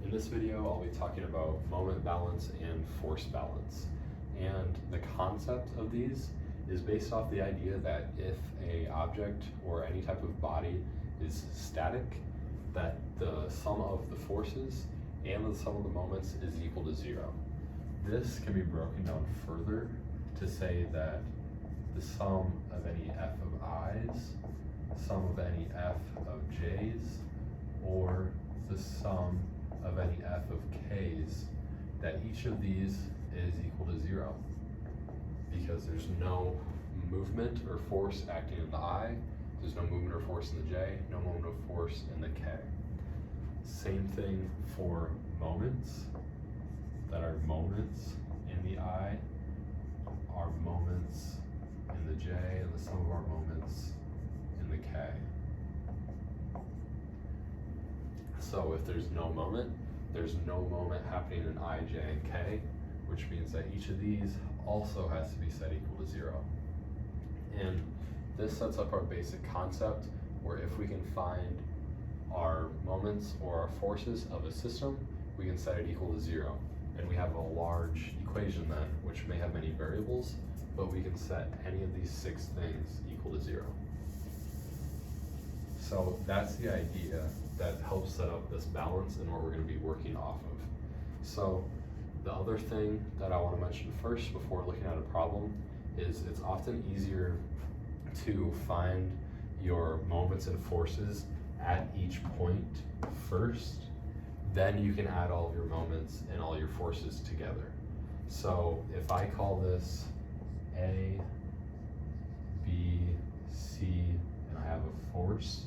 In this video, I'll be talking about moment balance and force balance. And the concept of these is based off the idea that if a object or any type of body is static, that the sum of the forces and the sum of the moments is equal to 0. This can be broken down further to say that the sum of any f of i's, sum of any f of j's, or the sum of any f of k's, that each of these is equal to 0 because there's no movement or force acting in the I, there's no movement or force in the j, no movement or force in the k. Same thing for moments, that are moments in the I, are moments in the j, and the sum of our moments in the k. So if there's no moment happening in I, j, and k, which means that each of these also has to be set equal to 0. And this sets up our basic concept where if we can find our moments or our forces of a system, we can set it equal to 0. And we have a large equation then, which may have many variables, but we can set any of these 6 things equal to 0. So that's the idea that helps set up this balance and what we're going to be working off of. So the other thing that I want to mention first before looking at a problem is it's often easier to find your moments and forces at each point first, then you can add all of your moments and all your forces together. So if I call this A, B, C, and I have a force,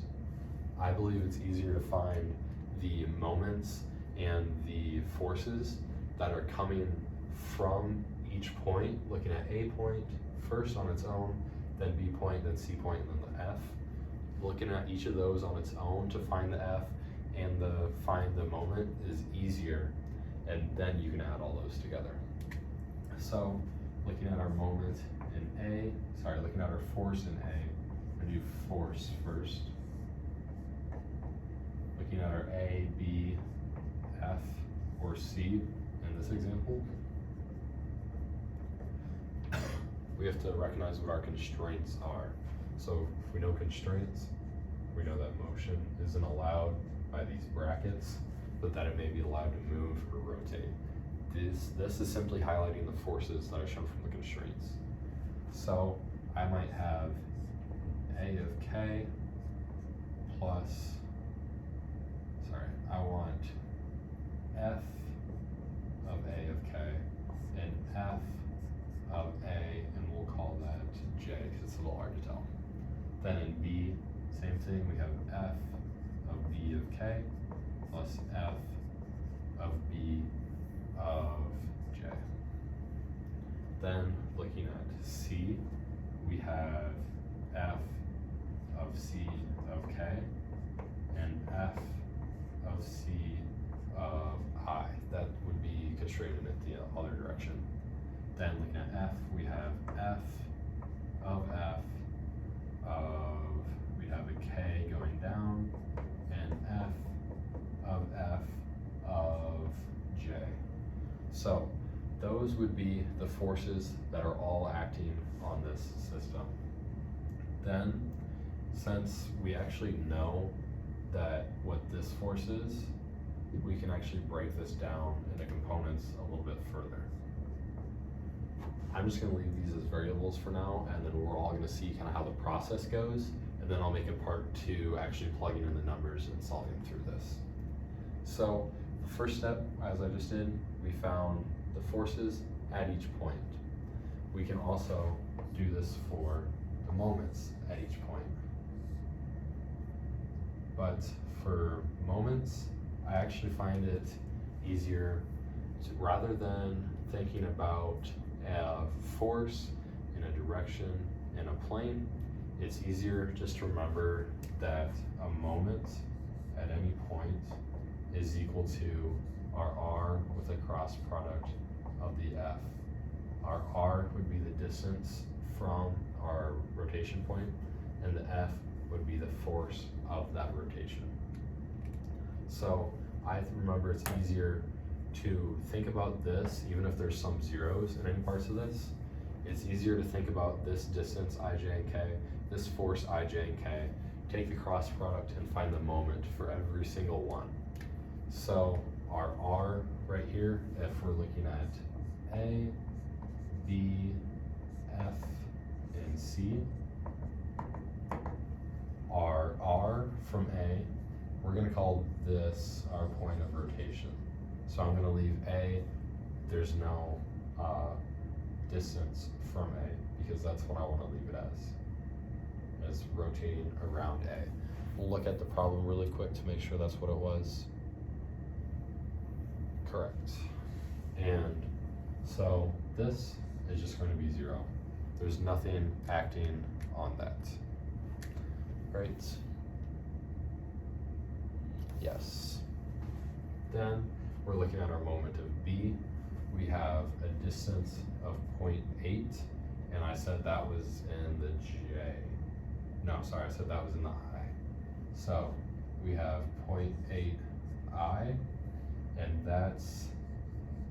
I believe it's easier to find the moments and the forces that are coming from each point, looking at A point first on its own, then B point, then C point, and then the F. Looking at each of those on its own to find the F and find the moment is easier, and then you can add all those together. So looking at our moment in looking at our force in A, I'm gonna do force first. Looking at our A, B, F, or C in this example, we have to recognize what our constraints are. So if we know constraints, we know that motion isn't allowed by these brackets, but that it may be allowed to move or rotate. This is simply highlighting the forces that are shown from the constraints. So I might have A of K plus, I want F of A of K and F of A, and we'll call that J because it's a little hard to tell. Then in B, same thing, we have F of B of K plus F of B of J. Then looking at C, we have F of C of K and F of C of I. That would be constrained in the other direction. Then looking at F, we have F of F of, we have a K going down, and F of J. So those would be the forces that are all acting on this system. Then, since we actually know that what this force is, we can actually break this down into components a little bit further. I'm just going to leave these as variables for now, and then we're all going to see kind of how the process goes, and then I'll make a part 2 actually plugging in the numbers and solving through this. So the first step, as I just did, we found the forces at each point. We can also do this for the moments at each point. But for moments, I actually find it easier to, rather than thinking about a force in a direction in a plane, it's easier just to remember that a moment at any point is equal to our R with a cross product of the F. Our R would be the distance from our rotation point, and the F would be the force of that rotation. So I remember it's easier to think about this, even if there's some zeros in any parts of this. It's easier to think about this distance ij and k, this force ij and k, take the cross product and find the moment for every single one. So our R right here, if we're looking at A, B, F, and C, our R from A, we're gonna call this our point of rotation. So I'm gonna leave A, there's no distance from A, because that's what I wanna leave it as rotating around A. We'll look at the problem really quick to make sure that's what it was. Correct. And so this is just going to be 0. There's nothing acting on that. Right? Yes. Then we're looking at our moment of B. We have a distance of 0.8, and I said that was in the J. No, sorry, I said that was in the I. So we have 0.8 I, and that's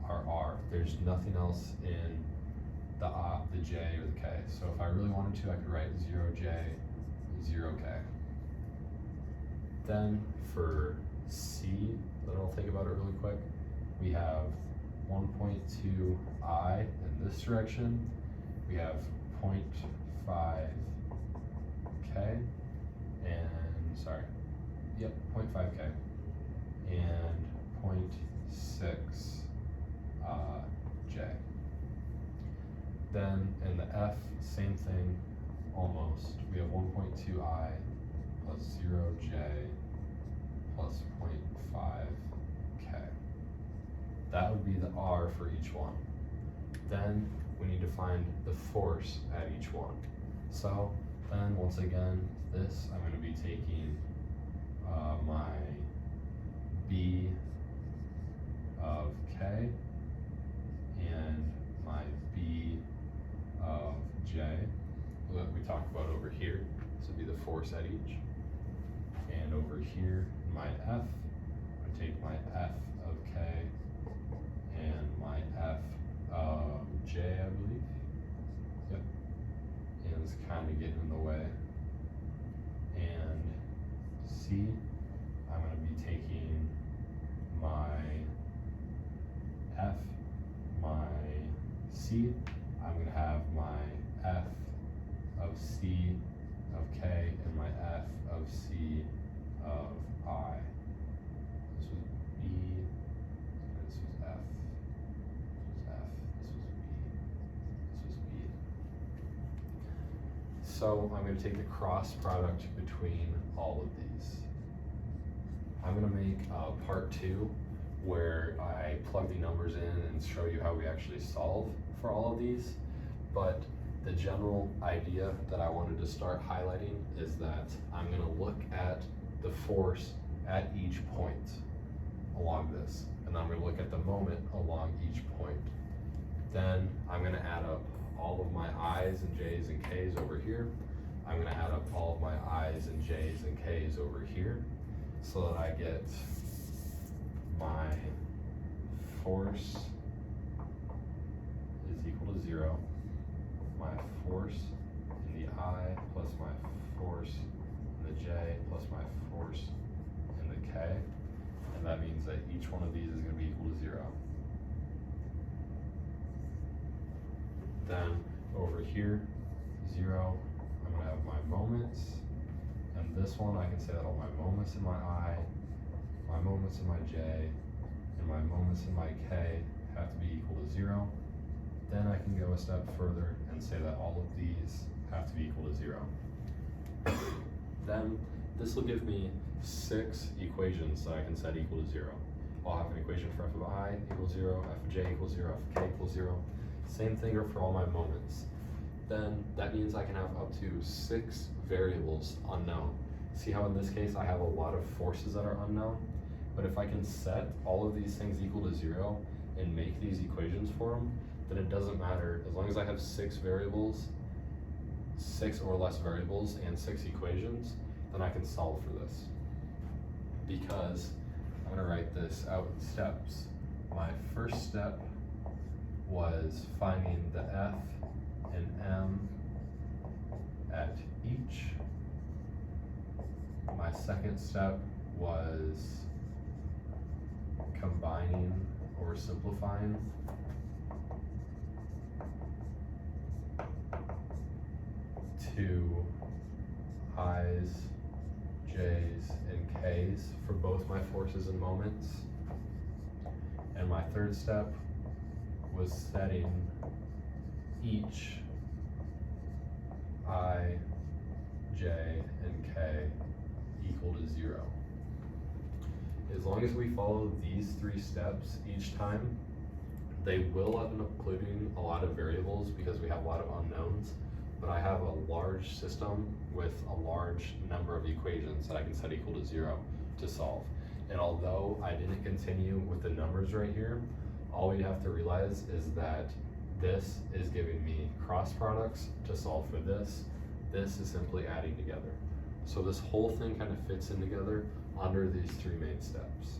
our R. There's nothing else in the J or the K. So if I really wanted to, I could write 0J, 0K. Then for C, then I'll think about it really quick. We have 1.2 I in this direction. We have 0.5 K, and sorry, yep, 0.5 K, and 0.6 J. Then in the F, same thing, almost. We have 1.2 I plus 0 J plus 0.5 K. That would be the R for each one. Then we need to find the force at each one. So then once again, this, I'm going to be taking my B of K and my B of J that we talked about over here. This would be the force at each. And over here, my F, I take my F of K and my F of J, I believe. Yep. And it's kind of getting in the way. And C, I'm going to be taking my F, my C, I'm going to have my F of C of K and my F of C of I. This was B, this was F, this was F, this was B, this was B. So I'm going to take the cross product between all of these. I'm going to make part 2 where I plug the numbers in and show you how we actually solve for all of these. But the general idea that I wanted to start highlighting is that I'm going to look at the force at each point along this, and I'm going to look at the moment along each point. Then I'm going to add up all of my I's and J's and K's over here. I'm going to add up all of my I's and J's and K's over here so that I get my force is equal to 0, my force in the I plus my force in the J plus my force in the K, and that means that each one of these is going to be equal to 0. Then over here, 0, I'm going to have my moments, and this one I can say that all my moments in my I, my moments in my J, and my moments in my K have to be equal to 0. Then I can go a step further and say that all of these have to be equal to 0. Then this will give me 6 equations that I can set equal to 0. I'll have an equation for f of I equals 0, f of j equals 0, f of k equals 0. Same thing for all my moments. Then that means I can have up to 6 variables unknown. See how in this case I have a lot of forces that are unknown? But if I can set all of these things equal to 0 and make these equations for them, then it doesn't matter. As long as I have 6 variables, 6 or less variables and 6 equations, then I can solve for this. Because I'm gonna write this out in steps. My first step was finding the f and m at each. My second step was combining or simplifying. To i's, j's, and k's for both my forces and moments. And my third step was setting each I, j, and k equal to 0. As long as we follow these 3 steps each time, they will end up including a lot of variables because we have a lot of unknowns, but I have a large system with a large number of equations that I can set equal to 0 to solve. And although I didn't continue with the numbers right here, all we have to realize is that this is giving me cross products to solve for this. This is simply adding together. So this whole thing kind of fits in together under these 3 main steps.